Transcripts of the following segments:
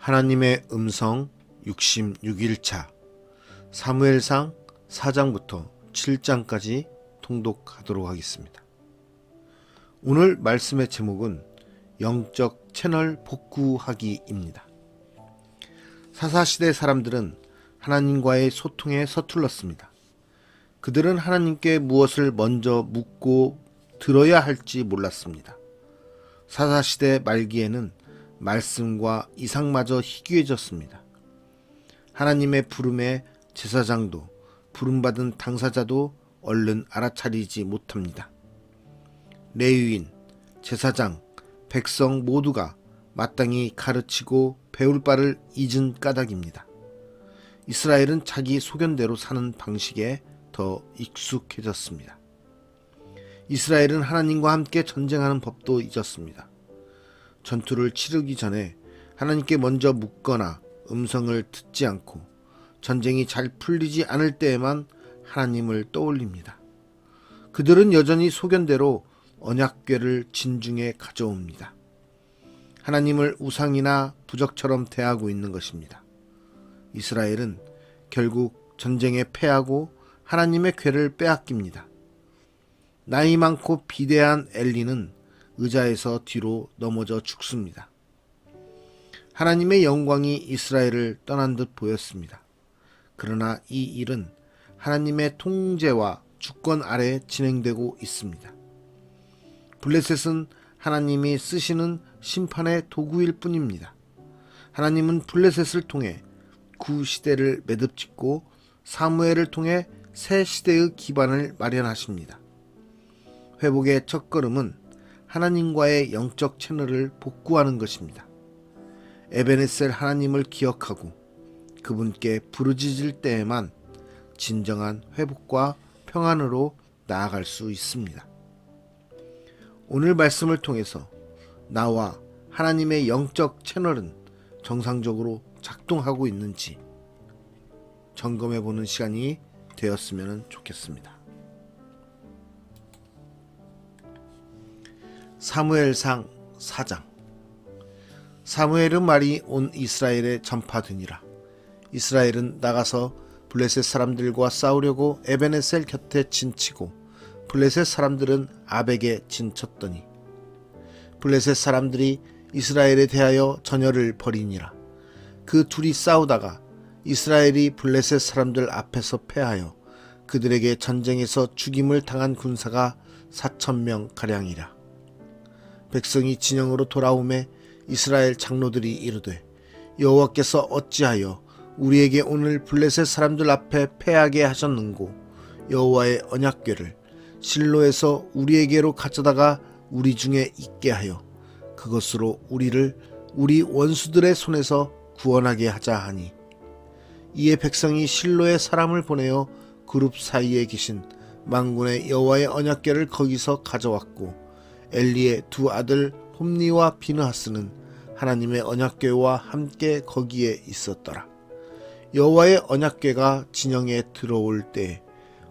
하나님의 음성 66일차 사무엘상 4장부터 7장까지 통독하도록 하겠습니다. 오늘 말씀의 제목은 영적 채널 복구하기입니다. 사사시대 사람들은 하나님과의 소통에 서툴렀습니다. 그들은 하나님께 무엇을 먼저 묻고 들어야 할지 몰랐습니다. 사사시대 말기에는 말씀과 이상마저 희귀해졌습니다. 하나님의 부름에 제사장도 부름받은 당사자도 얼른 알아차리지 못합니다. 레위인, 제사장, 백성 모두가 마땅히 가르치고 배울 바를 잊은 까닭입니다. 이스라엘은 자기 소견대로 사는 방식에 더 익숙해졌습니다. 이스라엘은 하나님과 함께 전쟁하는 법도 잊었습니다. 전투를 치르기 전에 하나님께 먼저 묻거나 음성을 듣지 않고 전쟁이 잘 풀리지 않을 때에만 하나님을 떠올립니다. 그들은 여전히 소견대로 언약궤를 진중에 가져옵니다. 하나님을 우상이나 부적처럼 대하고 있는 것입니다. 이스라엘은 결국 전쟁에 패하고 하나님의 궤를 빼앗깁니다. 나이 많고 비대한 엘리는 의자에서 뒤로 넘어져 죽습니다. 하나님의 영광이 이스라엘을 떠난 듯 보였습니다. 그러나 이 일은 하나님의 통제와 주권 아래 진행되고 있습니다. 블레셋은 하나님이 쓰시는 심판의 도구일 뿐입니다. 하나님은 블레셋을 통해 구시대를 매듭짓고 사무엘을 통해 새 시대의 기반을 마련하십니다. 회복의 첫걸음은 하나님과의 영적 채널을 복구하는 것입니다. 에베네셀 하나님을 기억하고 그분께 부르짖을 때에만 진정한 회복과 평안으로 나아갈 수 있습니다. 오늘 말씀을 통해서 나와 하나님의 영적 채널은 정상적으로 작동하고 있는지 점검해 보는 시간이 되었으면 좋겠습니다. 사무엘상 4장. 사무엘의 말이 온 이스라엘에 전파되니라. 이스라엘은 나가서 블레셋 사람들과 싸우려고 에베네셀 곁에 진치고 블레셋 사람들은 아벡에 진쳤더니 블레셋 사람들이 이스라엘에 대하여 전열을 벌이니라. 그 둘이 싸우다가 이스라엘이 블레셋 사람들 앞에서 패하여 그들에게 전쟁에서 죽임을 당한 군사가 4,000명 가량이라. 백성이 진영으로 돌아오매 이스라엘 장로들이 이르되 여호와께서 어찌하여 우리에게 오늘 블레셋 사람들 앞에 패하게 하셨는고 여호와의 언약궤를 실로에서 우리에게로 가져다가 우리 중에 있게 하여 그것으로 우리를 우리 원수들의 손에서 구원하게 하자 하니 이에 백성이 실로에 사람을 보내어 그룹 사이에 계신 만군의 여호와의 언약궤를 거기서 가져왔고 엘리의 두 아들 홈니와 비느하스는 하나님의 언약궤와 함께 거기에 있었더라. 여호와의 언약궤가 진영에 들어올 때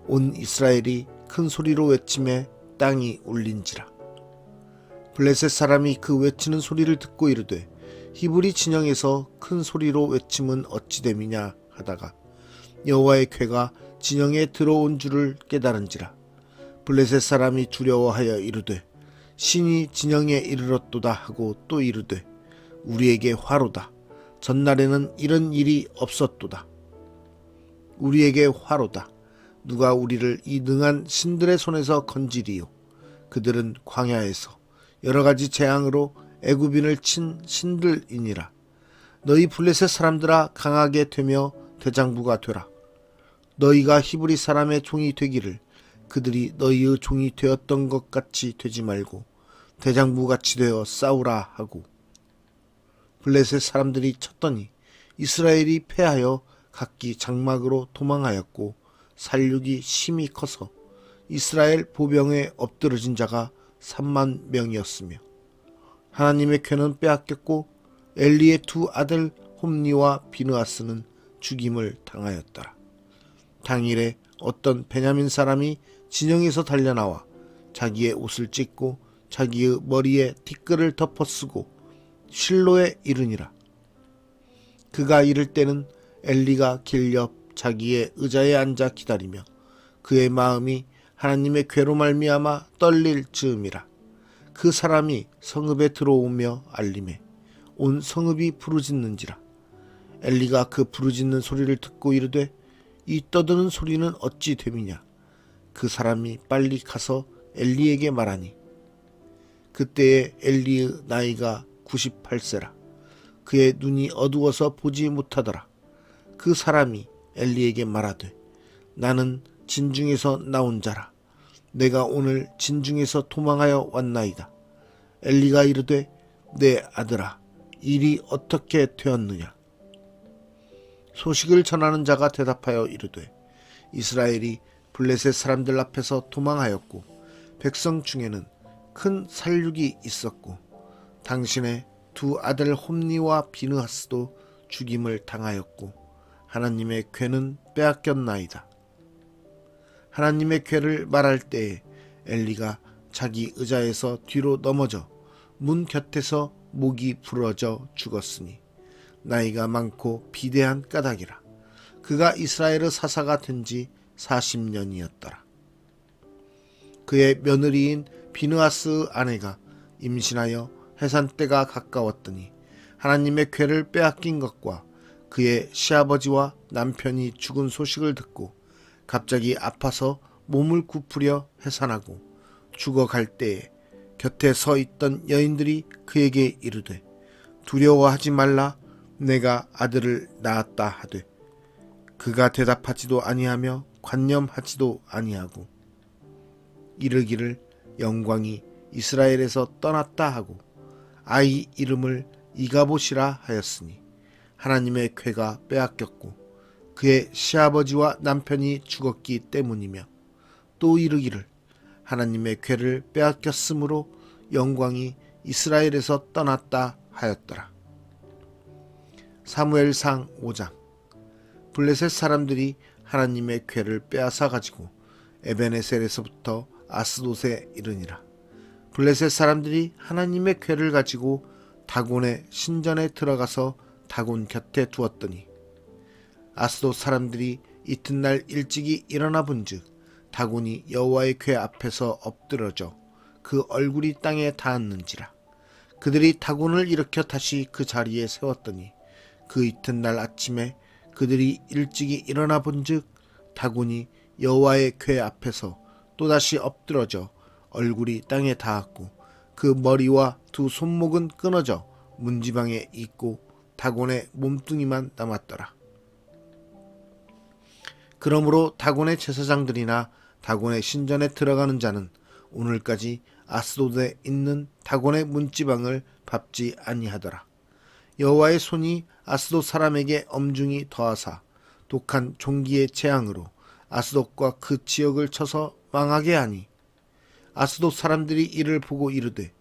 온 이스라엘이 큰 소리로 외치매 땅이 울린지라. 블레셋 사람이 그 외치는 소리를 듣고 이르되 히브리 진영에서 큰 소리로 외침은 어찌 됨이냐 하다가 여호와의 궤가 진영에 들어온 줄을 깨달은지라. 블레셋 사람이 두려워하여 이르되 신이 진영에 이르렀도다 하고 또 이르되 우리에게 화로다. 전날에는 이런 일이 없었도다. 우리에게 화로다. 누가 우리를 이 능한 신들의 손에서 건지리요. 그들은 광야에서 여러 가지 재앙으로 애굽인을 친 신들이니라. 너희 블레셋 사람들아 강하게 되며 대장부가 되라. 너희가 히브리 사람의 종이 되기를 그들이 너희의 종이 되었던 것 같이 되지 말고 대장부같이 되어 싸우라 하고 블레셋 사람들이 쳤더니 이스라엘이 패하여 각기 장막으로 도망하였고 살육이 심히 커서 이스라엘 보병에 엎드러진 자가 3만 명이었으며 하나님의 궤는 빼앗겼고 엘리의 두 아들 홈니와 비느하스는 죽임을 당하였더라. 당일에 어떤 베냐민 사람이 진영에서 달려나와 자기의 옷을 찢고 자기의 머리에 티끌을 덮어쓰고 실로에 이르니라. 그가 이를 때는 엘리가 길 옆 자기의 의자에 앉아 기다리며 그의 마음이 하나님의 괴로 말미암아 떨릴 즈음이라. 그 사람이 성읍에 들어오며 알림에 온 성읍이 부르짖는지라. 엘리가 그 부르짖는 소리를 듣고 이르되 이 떠드는 소리는 어찌 됨이냐. 그 사람이 빨리 가서 엘리에게 말하니 그때에 엘리의 나이가 98세라. 그의 눈이 어두워서 보지 못하더라. 그 사람이 엘리에게 말하되 나는 진중에서 나온 자라. 내가 오늘 진중에서 도망하여 왔나이다. 엘리가 이르되 내 아들아 일이 어떻게 되었느냐. 소식을 전하는 자가 대답하여 이르되 이스라엘이 블레셋 사람들 앞에서 도망하였고 백성 중에는 큰 살육이 있었고 당신의 두 아들 홈니와 비느하스도 죽임을 당하였고 하나님의 궤는 빼앗겼나이다. 하나님의 궤를 말할 때에 엘리가 자기 의자에서 뒤로 넘어져 문 곁에서 목이 부러져 죽었으니 나이가 많고 비대한 까닭이라. 그가 이스라엘의 사사가 된 지 40년이었더라. 그의 며느리인 비느하스 아내가 임신하여 해산 때가 가까웠더니 하나님의 궤를 빼앗긴 것과 그의 시아버지와 남편이 죽은 소식을 듣고 갑자기 아파서 몸을 굽으려 해산하고 죽어갈 때에 곁에 서 있던 여인들이 그에게 이르되 두려워하지 말라. 내가 아들을 낳았다 하되 그가 대답하지도 아니하며 관념하지도 아니하고 이르기를 영광이 이스라엘에서 떠났다 하고 아이 이름을 이가봇이라 하였으니 하나님의 궤가 빼앗겼고 그의 시아버지와 남편이 죽었기 때문이며 또 이르기를 하나님의 궤를 빼앗겼으므로 영광이 이스라엘에서 떠났다 하였더라. 사무엘상 5장. 블레셋 사람들이 하나님의 궤를 빼앗아 가지고 에베네셀에서부터 아스돗에 이르니라. 블레셋 사람들이 하나님의 궤를 가지고 다곤의 신전에 들어가서 다곤 곁에 두었더니 아스돗 사람들이 이튿날 일찍이 일어나 본즉 다곤이 여호와의 궤 앞에서 엎드러져 그 얼굴이 땅에 닿았는지라. 그들이 다곤을 일으켜 다시 그 자리에 세웠더니 그 이튿날 아침에 그들이 일찍이 일어나 본즉 다곤이 여호와의 궤 앞에서 또다시 엎드러져 얼굴이 땅에 닿았고 그 머리와 두 손목은 끊어져 문지방에 있고 다곤의 몸뚱이만 남았더라. 그러므로 다곤의 제사장들이나 다곤의 신전에 들어가는 자는 오늘까지 아스돗에 있는 다곤의 문지방을 밟지 아니하더라. 여호와의 손이 아스돗 사람에게 엄중히 더하사 독한 종기의 재앙으로 아스돗과 그 지역을 쳐서 망하게 하니 아스돗 사람들이 이를 보고 이르되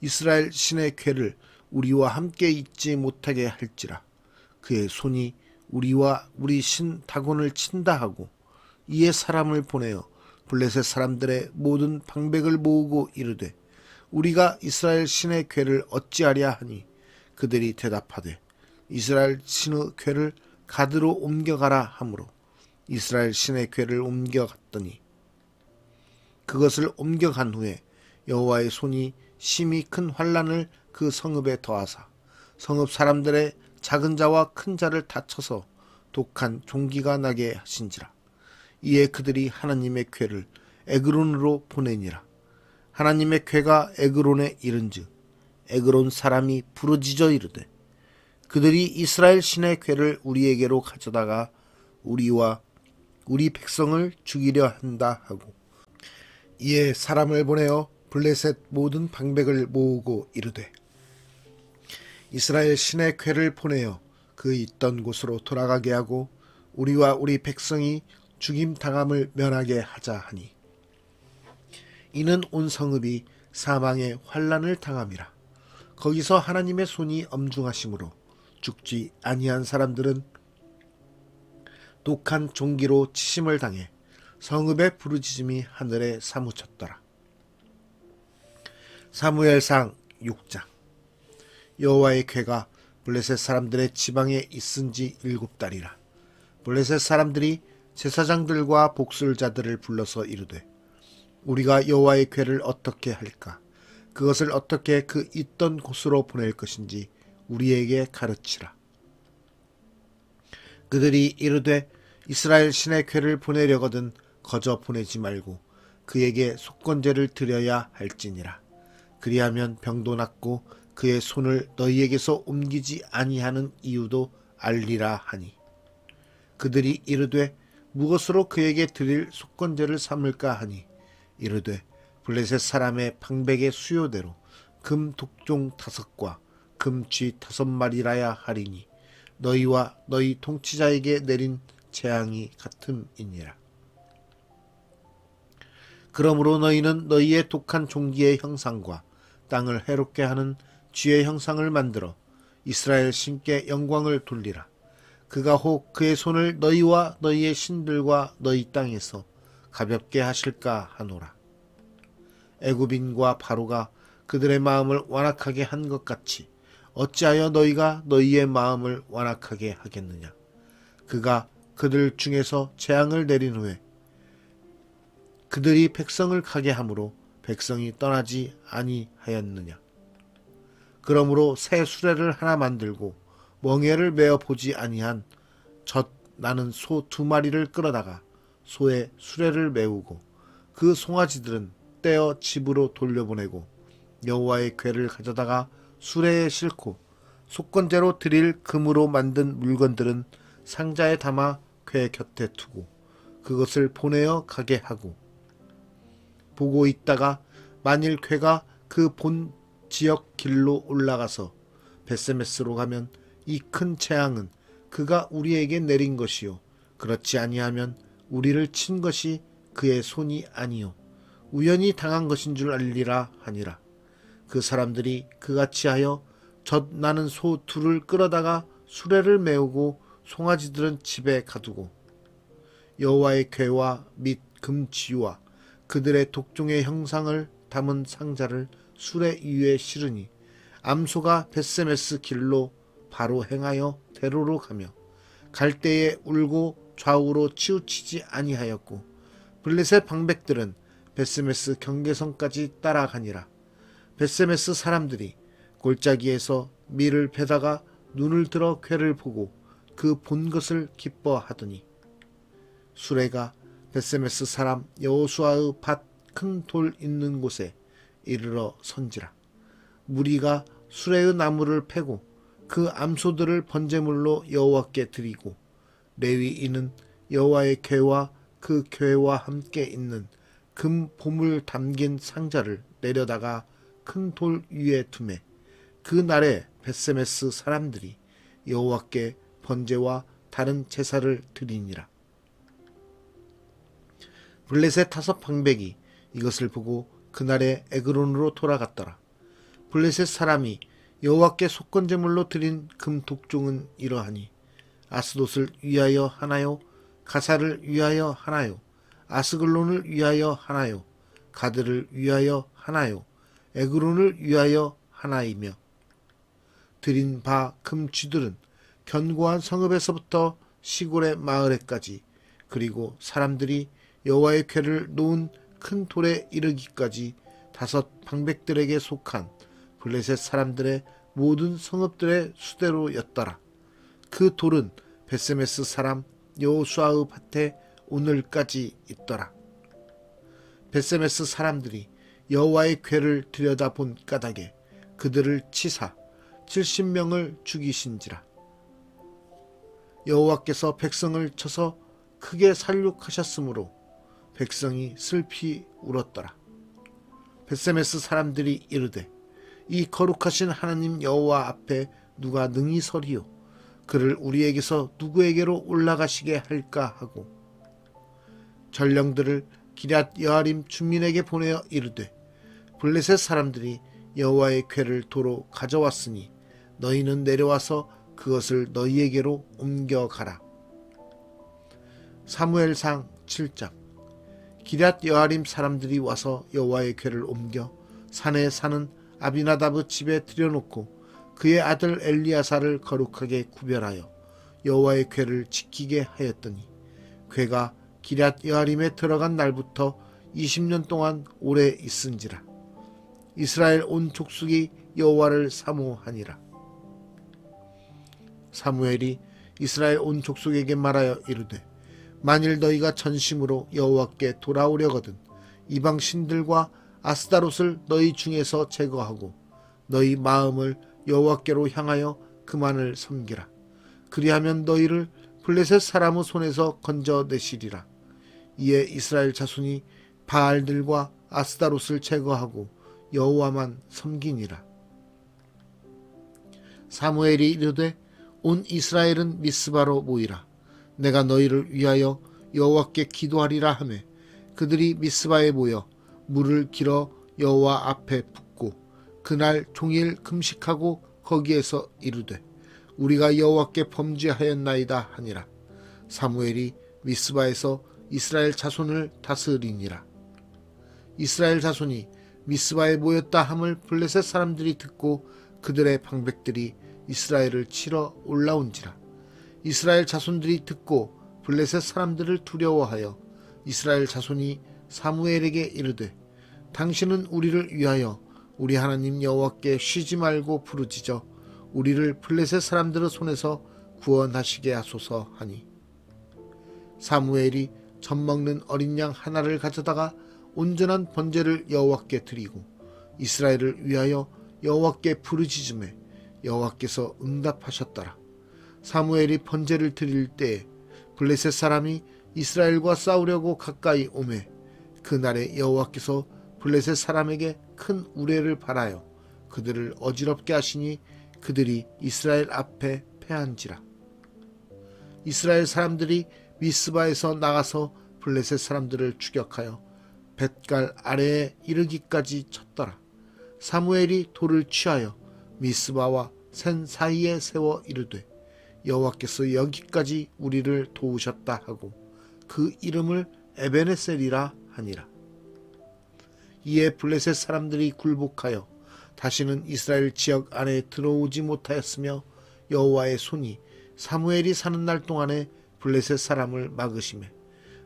이스라엘 신의 궤를 우리와 함께 있지 못하게 할지라. 그의 손이 우리와 우리 신 다곤을 친다 하고 이에 사람을 보내어 블레셋 사람들의 모든 방백을 모으고 이르되 우리가 이스라엘 신의 궤를 어찌하랴 하니 그들이 대답하되 이스라엘 신의 궤를 가드로 옮겨가라 하므로 이스라엘 신의 궤를 옮겨갔더니 그것을 옮겨간 후에 여호와의 손이 심히 큰 환난을 그 성읍에 더하사 성읍 사람들의 작은 자와 큰 자를 다쳐서 독한 종기가 나게 하신지라. 이에 그들이 하나님의 궤를 에그론으로 보내니라. 하나님의 궤가 에그론에 이른즉 에그론 사람이 부르짖어 이르되 그들이 이스라엘 신의 궤를 우리에게로 가져다가 우리와 우리 백성을 죽이려 한다 하고 이에 사람을 보내어 블레셋 모든 방백을 모으고 이르되 이스라엘 신의 궤를 보내어 그 있던 곳으로 돌아가게 하고 우리와 우리 백성이 죽임 당함을 면하게 하자 하니 이는 온 성읍이 사망의 환난을 당함이라. 거기서 하나님의 손이 엄중하심으로 죽지 아니한 사람들은 독한 종기로 치심을 당해 성읍의 부르짖음이 하늘에 사무쳤더라. 사무엘상 6장. 여호와의 궤가 블레셋 사람들의 지방에 있은지 7달이라. 블레셋 사람들이 제사장들과 복술자들을 불러서 이르되 우리가 여호와의 궤를 어떻게 할까? 그것을 어떻게 그 있던 곳으로 보낼 것인지 우리에게 가르치라. 그들이 이르되 이스라엘 신의 궤를 보내려거든 거저 보내지 말고 그에게 속건제를 드려야 할지니라. 그리하면 병도 낫고 그의 손을 너희에게서 옮기지 아니하는 이유도 알리라 하니 그들이 이르되 무엇으로 그에게 드릴 속건제를 삼을까 하니 이르되 블레셋 사람의 방백의 수요대로 금 독종 5과 금쥐 5마리라야 하리니 너희와 너희 통치자에게 내린 재앙이 같음이니라. 그러므로 너희는 너희의 독한 종기의 형상과 땅을 해롭게 하는 쥐의 형상을 만들어 이스라엘 신께 영광을 돌리라. 그가 혹 그의 손을 너희와 너희의 신들과 너희 땅에서 가볍게 하실까 하노라. 애굽인과 바로가 그들의 마음을 완악하게 한 것 같이 어찌하여 너희가 너희의 마음을 완악하게 하겠느냐. 그가 그들 중에서 재앙을 내린 후에 그들이 백성을 가게 함으로 백성이 떠나지 아니하였느냐. 그러므로 새 수레를 하나 만들고 멍에를 메어 보지 아니한 젖 나는 소 2마리를 끌어다가 소의 수레를 메우고 그 송아지들은 떼어 집으로 돌려보내고 여호와의 궤를 가져다가 수레에 싣고 속건제로 드릴 금으로 만든 물건들은 상자에 담아 궤 곁에 두고 그것을 보내어 가게 하고 보고 있다가 만일 궤가 그 본 지역 길로 올라가서 벳세메스로 가면 이 큰 재앙은 그가 우리에게 내린 것이요 그렇지 아니하면 우리를 친 것이 그의 손이 아니요 우연히 당한 것인 줄 알리라 하니라. 그 사람들이 그같이 하여 젖 나는 소 2를 끌어다가 수레를 메우고 송아지들은 집에 가두고 여호와의 궤와 및 금쥐와 그들의 독종의 형상을 담은 상자를 수레 위에 실으니 암소가 벳세메스 길로 바로 행하여 대로로 가며 갈 때에 울고 좌우로 치우치지 아니하였고 블레셋 방백들은 벳세메스 경계선까지 따라가니라. 벳세메스 사람들이 골짜기에서 밀을 베다가 눈을 들어 궤를 보고 그 본 것을 기뻐하더니 수레가 벳세메스 사람 여호수아의 밭 큰 돌 있는 곳에 이르러 선지라. 무리가 수레의 나무를 패고 그 암소들을 번제물로 여호와께 드리고 레위인은 여호와의 궤와 그 궤와 함께 있는 금 보물 담긴 상자를 내려다가 큰 돌 위에 두매 그 날에 벳세메스 사람들이 여호와께 번제와 다른 제사를 드리니라. 블레셋 5 방백이 이것을 보고 그날에 에그론으로 돌아갔더라. 블레셋 사람이 여호와께 속건제물로 드린 금 독종은 이러하니 아스돗을 위하여 하나요, 가사를 위하여 하나요, 아스글론을 위하여 하나요, 가드를 위하여 하나요, 에그론을 위하여 하나이며 드린 바 금쥐들은 견고한 성읍에서부터 시골의 마을에까지 그리고 사람들이 여호와의 궤를 놓은 큰 돌에 이르기까지 5 방백들에게 속한 블레셋 사람들의 모든 성읍들의 수대로였더라. 그 돌은 벳세메스 사람 여호수아의 밭에 오늘까지 있더라. 벳세메스 사람들이 여호와의 궤를 들여다본 까닭에 그들을 치사 70명을 죽이신지라. 여호와께서 백성을 쳐서 크게 살육하셨으므로 백성이 슬피 울었더라. 벳세메스 사람들이 이르되 이 거룩하신 하나님 여호와 앞에 누가 능히 서리요 그를 우리에게서 누구에게로 올라가시게 할까 하고 전령들을 기럇 여아림 주민에게 보내어 이르되 블레셋 사람들이 여호와의 궤를 도로 가져왔으니 너희는 내려와서 그것을 너희에게로 옮겨가라. 사무엘상 7장. 기럇 여아림 사람들이 와서 여호와의 궤를 옮겨 산에 사는 아비나답의 집에 들여놓고 그의 아들 엘리야사를 거룩하게 구별하여 여호와의 궤를 지키게 하였더니 궤가 기럇 여아림에 들어간 날부터 20년 동안 오래 있은지라. 이스라엘 온 족속이 여호와를 사모하니라. 사무엘이 이스라엘 온 족속에게 말하여 이르되 만일 너희가 전심으로 여호와께 돌아오려거든 이방 신들과 아스다롯을 너희 중에서 제거하고 너희 마음을 여호와께로 향하여 그만을 섬기라. 그리하면 너희를 블레셋 사람의 손에서 건져내시리라. 이에 이스라엘 자손이 바알들과 아스다롯을 제거하고 여호와만 섬기니라. 사무엘이 이르되 온 이스라엘은 미스바로 모이라. 내가 너희를 위하여 여호와께 기도하리라 하매 그들이 미스바에 모여 물을 길어 여호와 앞에 붓고 그날 종일 금식하고 거기에서 이르되 우리가 여호와께 범죄하였나이다 하니라. 사무엘이 미스바에서 이스라엘 자손을 다스리니라. 이스라엘 자손이 미스바에 모였다 함을 블레셋 사람들이 듣고 그들의 방백들이 이스라엘을 치러 올라온지라. 이스라엘 자손들이 듣고 블레셋 사람들을 두려워하여 이스라엘 자손이 사무엘에게 이르되 당신은 우리를 위하여 우리 하나님 여호와께 쉬지 말고 부르짖어 우리를 블레셋 사람들의 손에서 구원하시게 하소서 하니 사무엘이 젖 먹는 어린 양 하나를 가져다가 온전한 번제를 여호와께 드리고 이스라엘을 위하여 여호와께 부르짖음에 여호와께서 응답하셨더라. 사무엘이 번제를 드릴 때에 블레셋 사람이 이스라엘과 싸우려고 가까이 오매 그날에 여호와께서 블레셋 사람에게 큰 우레를 발하여 그들을 어지럽게 하시니 그들이 이스라엘 앞에 패한지라. 이스라엘 사람들이 미스바에서 나가서 블레셋 사람들을 추격하여 벳갈 아래에 이르기까지 쳤더라. 사무엘이 돌을 취하여 미스바와 센 사이에 세워 이르되 여호와께서 여기까지 우리를 도우셨다 하고 그 이름을 에베네셀이라 하니라. 이에 블레셋 사람들이 굴복하여 다시는 이스라엘 지역 안에 들어오지 못하였으며 여호와의 손이 사무엘이 사는 날 동안에 블레셋 사람을 막으시매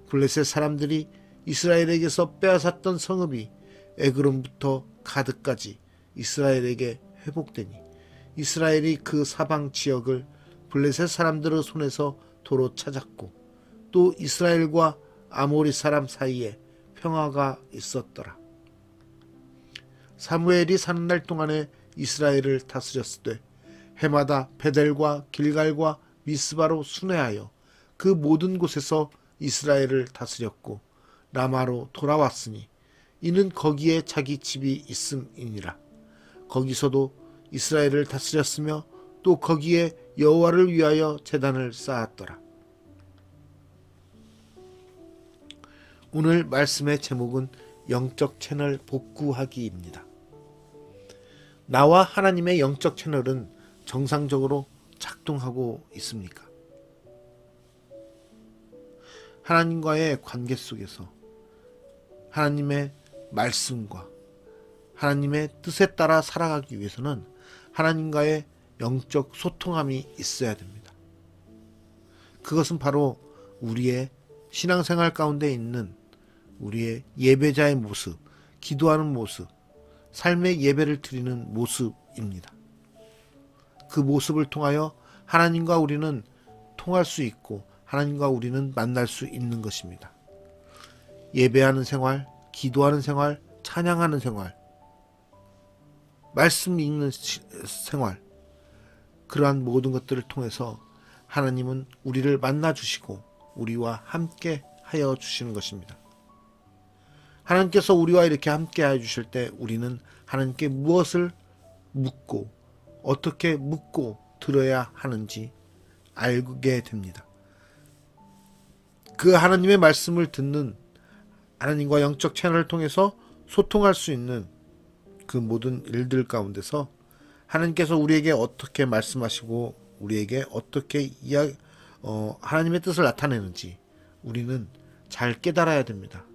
블레셋 사람들이 이스라엘에게서 빼앗았던 성읍이 에그론부터 가드까지 이스라엘에게 회복되니 이스라엘이 그 사방 지역을 블레셋 사람들의 손에서 도로 찾았고 또 이스라엘과 아모리 사람 사이에 평화가 있었더라. 사무엘이 사는 날 동안에 이스라엘을 다스렸을 때 해마다 베델과 길갈과 미스바로 순회하여 그 모든 곳에서 이스라엘을 다스렸고 라마로 돌아왔으니 이는 거기에 자기 집이 있음이니라. 거기서도 이스라엘을 다스렸으며 또 거기에 여호와를 위하여 제단을 쌓았더라. 오늘 말씀의 제목은 영적 채널 복구하기입니다. 나와 하나님의 영적 채널은 정상적으로 작동하고 있습니까? 하나님과의 관계 속에서 하나님의 말씀과 하나님의 뜻에 따라 살아가기 위해서는 하나님과의 영적 소통함이 있어야 됩니다. 그것은 바로 우리의 신앙생활 가운데 있는 우리의 예배자의 모습, 기도하는 모습, 삶의 예배를 드리는 모습입니다. 그 모습을 통하여 하나님과 우리는 통할 수 있고 하나님과 우리는 만날 수 있는 것입니다. 예배하는 생활, 기도하는 생활, 찬양하는 생활, 말씀 읽는 생활, 그러한 모든 것들을 통해서 하나님은 우리를 만나주시고 우리와 함께 하여 주시는 것입니다. 하나님께서 우리와 이렇게 함께 하여 주실 때 우리는 하나님께 무엇을 묻고 어떻게 묻고 들어야 하는지 알게 됩니다. 그 하나님의 말씀을 듣는 하나님과 영적 채널을 통해서 소통할 수 있는 그 모든 일들 가운데서 하나님께서 우리에게 어떻게 말씀하시고 우리에게 어떻게 하나님의 뜻을 나타내는지 우리는 잘 깨달아야 됩니다.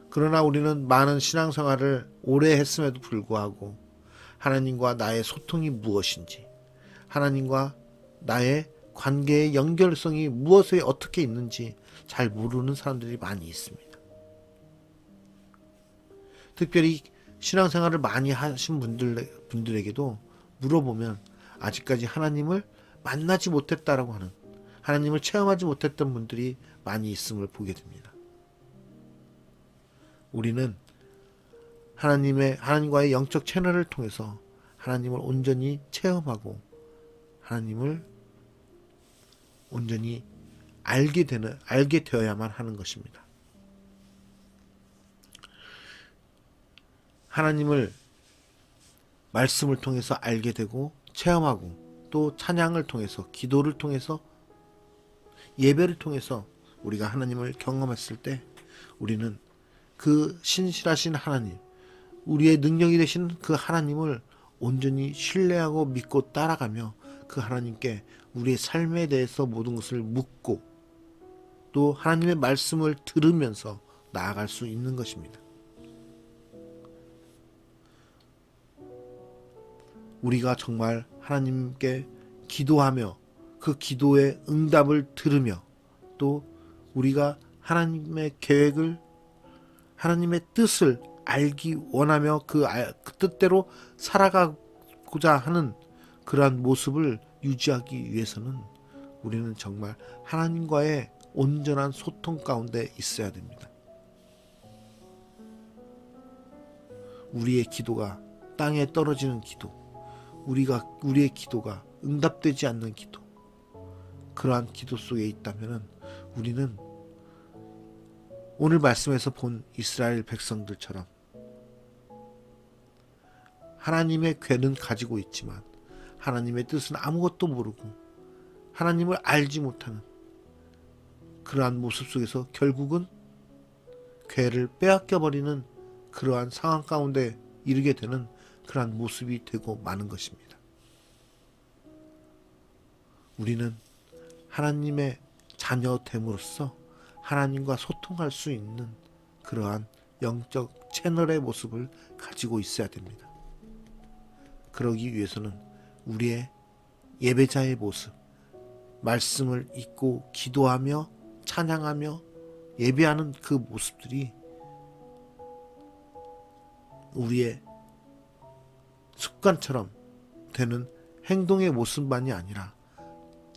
그러나 우리는 많은 신앙생활을 오래 했음에도 불구하고 하나님과 나의 소통이 무엇인지, 하나님과 나의 관계의 연결성이 무엇에 어떻게 있는지 잘 모르는 사람들이 많이 있습니다. 특별히 신앙생활을 많이 하신 분들에게도 물어보면 아직까지 하나님을 만나지 못했다라고 하는, 하나님을 체험하지 못했던 분들이 많이 있음을 보게 됩니다. 우리는 하나님과의 영적 채널을 통해서 하나님을 온전히 체험하고 하나님을 온전히 알게 되어야만 하는 것입니다. 하나님을 말씀을 통해서 알게 되고 체험하고, 또 찬양을 통해서, 기도를 통해서, 예배를 통해서 우리가 하나님을 경험했을 때 우리는 그 신실하신 하나님, 우리의 능력이 되신 그 하나님을 온전히 신뢰하고 믿고 따라가며 그 하나님께 우리의 삶에 대해서 모든 것을 묻고 또 하나님의 말씀을 들으면서 나아갈 수 있는 것입니다. 우리가 정말 하나님께 기도하며 그 기도의 응답을 들으며 또 우리가 하나님의 계획을, 하나님의 뜻을 알기 원하며 그 뜻대로 살아가고자 하는 그러한 모습을 유지하기 위해서는 우리는 정말 하나님과의 온전한 소통 가운데 있어야 됩니다. 우리의 기도가 땅에 떨어지는 기도, 우리의 기도가 응답되지 않는 기도, 그러한 기도 속에 있다면 우리는 오늘 말씀에서 본 이스라엘 백성들처럼 하나님의 궤는 가지고 있지만 하나님의 뜻은 아무것도 모르고 하나님을 알지 못하는 그러한 모습 속에서 결국은 궤를 빼앗겨버리는 그러한 상황 가운데 이르게 되는 그러한 모습이 되고 마는 것입니다. 우리는 하나님의 자녀됨으로써 하나님과 소통할 수 있는 그러한 영적 채널의 모습을 가지고 있어야 됩니다. 그러기 위해서는 우리의 예배자의 모습, 말씀을 읽고 기도하며 찬양하며 예배하는 그 모습들이 우리의 습관처럼 되는 행동의 모습만이 아니라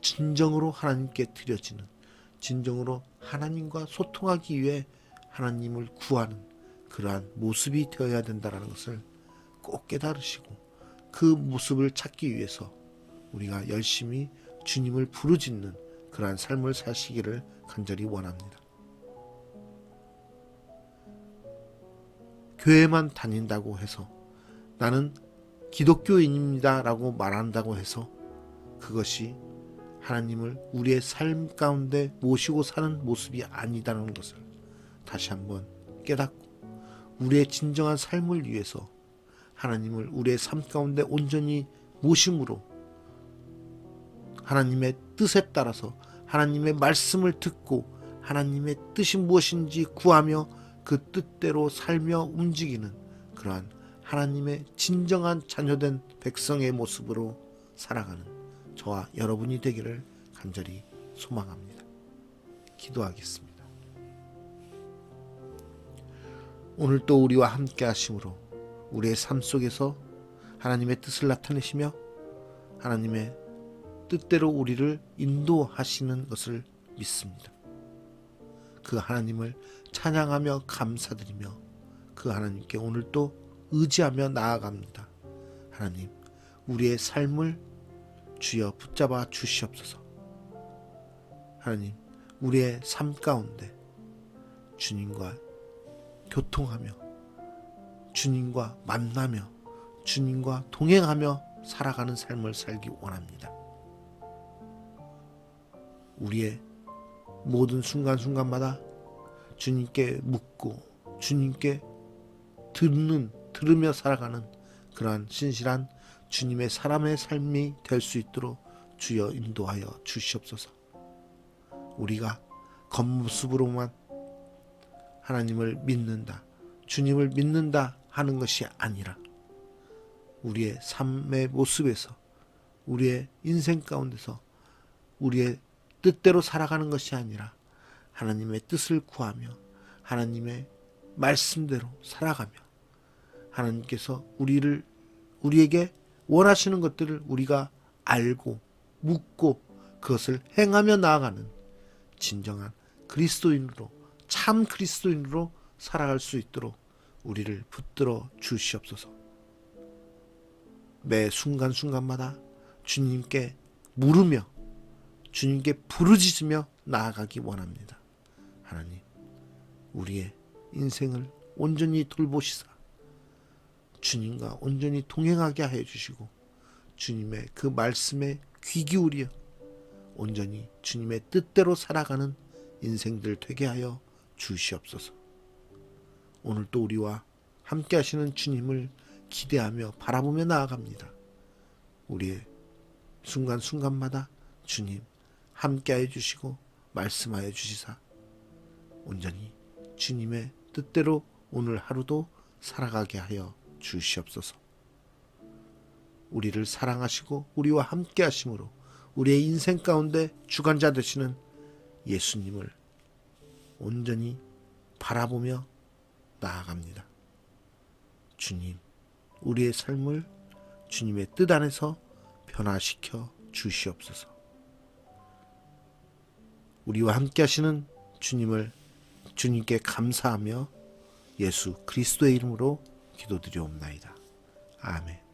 진정으로 하나님께 드려지는, 진정으로 하나님과 소통하기 위해 하나님을 구하는 그러한 모습이 되어야 된다는 것을 꼭 깨달으시고 그 모습을 찾기 위해서 우리가 열심히 주님을 부르짖는 그러한 삶을 사시기를 간절히 원합니다. 교회만 다닌다고 해서, 나는 기독교인입니다 라고 말한다고 해서 그것이 하나님을 우리의 삶 가운데 모시고 사는 모습이 아니다는 것을 다시 한번 깨닫고 우리의 진정한 삶을 위해서 하나님을 우리의 삶 가운데 온전히 모심으로 하나님의 뜻에 따라서 하나님의 말씀을 듣고 하나님의 뜻이 무엇인지 구하며 그 뜻대로 살며 움직이는 그러한 하나님의 진정한 자녀된 백성의 모습으로 살아가는 저와 여러분이 되기를 간절히 소망합니다. 기도하겠습니다. 오늘 또 우리와 함께 하심으로 우리의 삶 속에서 하나님의 뜻을 나타내시며 하나님의 뜻대로 우리를 인도하시는 것을 믿습니다. 그 하나님을 찬양하며 감사드리며 그 하나님께 오늘 또 의지하며 나아갑니다. 하나님, 우리의 삶을 주여 붙잡아 주시옵소서. 하나님, 우리의 삶 가운데 주님과 교통하며 주님과 만나며 주님과 동행하며 살아가는 삶을 살기 원합니다. 우리의 모든 순간순간마다 주님께 묻고 주님께 들으며 살아가는 그러한 신실한 주님의 사람의 삶이 될 수 있도록 주여 인도하여 주시옵소서. 우리가 겉모습으로만 하나님을 믿는다, 주님을 믿는다 하는 것이 아니라 우리의 삶의 모습에서, 우리의 인생 가운데서 우리의 뜻대로 살아가는 것이 아니라 하나님의 뜻을 구하며 하나님의 말씀대로 살아가며 하나님께서 우리에게 원하시는 것들을 우리가 알고 묻고 그것을 행하며 나아가는 진정한 그리스도인으로, 참 그리스도인으로 살아갈 수 있도록 우리를 붙들어 주시옵소서. 매 순간순간마다 주님께 물으며 주님께 부르짖으며 나아가기 원합니다. 하나님, 우리의 인생을 온전히 돌보시사 주님과 온전히 동행하게 하여 주시고 주님의 그 말씀에 귀 기울여 온전히 주님의 뜻대로 살아가는 인생들 되게 하여 주시옵소서. 오늘 또 우리와 함께 하시는 주님을 기대하며 바라보며 나아갑니다. 우리의 순간순간마다 주님 함께하여 주시고 말씀하여 주시사 온전히 주님의 뜻대로 오늘 하루도 살아가게 하여 주시옵소서. 우리를 사랑하시고 우리와 함께 하심으로 우리의 인생 가운데 주관자 되시는 예수님을 온전히 바라보며 나아갑니다. 주님, 우리의 삶을 주님의 뜻 안에서 변화시켜 주시옵소서. 우리와 함께 하시는 주님께 감사하며 예수 그리스도의 이름으로 기도드리옵나이다. 아멘.